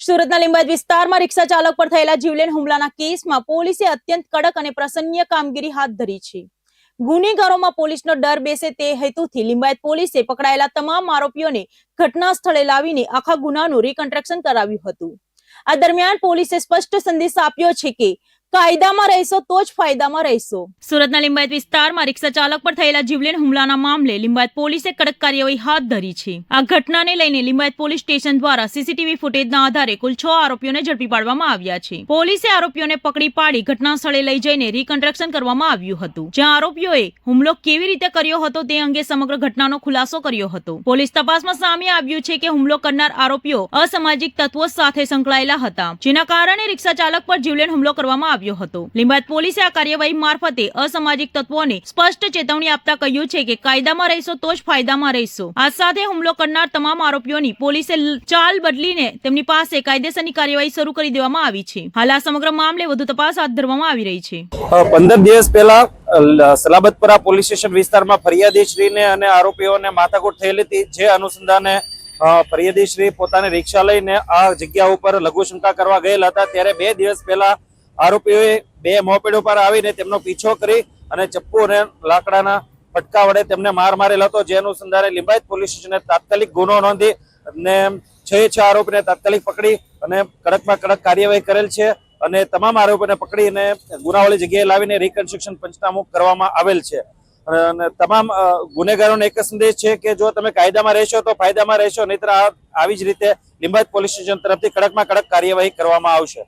સુરતના લિંબાયત વિસ્તારમાં રિક્ષા ચાલક પર થયેલા જીવલેણ હુમલાના કેસમાં પોલીસે અત્યંત કડક અને પ્રશંસનીય કામગીરી હાથ ધરી છે। ગુનેગારોમાં પોલીસનો ડર બેસે તે હેતુથી લિંબાયત પોલીસે પકડાયેલા તમામ આરોપીઓને ઘટના સ્થળે લાવીને આખા ગુનાનું રિકન્સ્ટ્રક્શન કરાવ્યું હતું। આ દરમિયાન પોલીસે સ્પષ્ટ સંદેશ આપ્યો છે કે કાયદામાં રહેશો તો જ ફાયદામાં રહેશો। સુરતના લિંબાયત વિસ્તારમાં રિક્ષા ચાલક પર થયેલા જીવલેણ હુમલાના મામલે લિંબાયત પોલીસે કડક કાર્યવાહી હાથ ધરી છે। આ ઘટનાને લઈને લિંબાયત પોલીસ સ્ટેશન દ્વારા સીસીટીવી ફૂટેજના આધારે કુલ 6 આરોપીઓને ઝડપી પાડવામાં આવ્યા છે। પોલીસે આરોપીઓને પકડી પાડી ઘટના સ્થળે લઈ જઈને રિકન્સ્ટ્રક્શન કરવામાં આવ્યું હતું, જ્યાં આરોપીઓએ હુમલો કેવી રીતે કર્યો હતો તે અંગે સમગ્ર ઘટનાનો ખુલાસો કર્યો હતો। પોલીસ તપાસમાં સામે આવ્યું છે કે હુમલો કરનાર આરોપીઓ અસામાજિક તત્વો સાથે સંકળાયેલા હતા, જેના કારણે રિક્ષા ચાલક પર જીવલેણ હુમલો કરવામાં આવ્યો હતો। લિંબાયત પોલીસે આ કાર્યવાહી મારફતે અસામાજિક તત્વોને સ્પષ્ટ ચેતવણી આપતા કહ્યું છે કે કાયદામાં રહેશો તો જ ફાયદામાં રહેશો। આ સાથે હુમલો કરનાર તમામ આરોપીઓની પોલીસે ચાલ બદલીને તેમની પાસે કાયદેસરની કાર્યવાહી શરૂ કરી દેવામાં આવી છે। હાલ આ સમગ્ર મામલે વધુ તપાસ હાથ ધરવામાં આવી રહી છે। 15 દિવસ પહેલા સલાબતપરા પોલીસ સ્ટેશન વિસ્તારમાં ફરિયાદીશ્રીને અને આરોપીઓને માથાકૂટ થયેલી હતી, જે અનુસંધાને ફરિયાદીશ્રી પોતાની રિક્ષા લઈને આ જગ્યા ઉપર લઘુશંકા કરવા ગયેલા હતા। ત્યારે 2 દિવસ પહેલા આરોપીઓએ 2 મોપેડ ઉપર આવીને તેમનો પીછો કરી અને ચપ્પુ અને લાકડાના ફટકા વડે તેમને માર મારેલો હતો, જે અનુસંધાને લિંબાયત પોલીસ સ્ટેશને તાત્કાલિક ગુનો નોંધી અને 6 આરોપીને તાત્કાલિક પકડી અને કડકમાં કડક કાર્યવાહી કરેલ છે અને તમામ આરોપીને પકડીને ગુનાવાળી જગ્યાએ લાવીને રિકન્સ્ટ્રક્શન પંચનામું કરવામાં આવેલ છે। અને તમામ ગુનેગારોને એક સંદેશ છે કે જો તમે કાયદામાં રહેશો તો ફાયદામાં રહેશો, નહીતર આવી જ રીતે લિંબાયત પોલીસ સ્ટેશન તરફથી કડકમાં કડક કાર્યવાહી કરવામાં આવશે।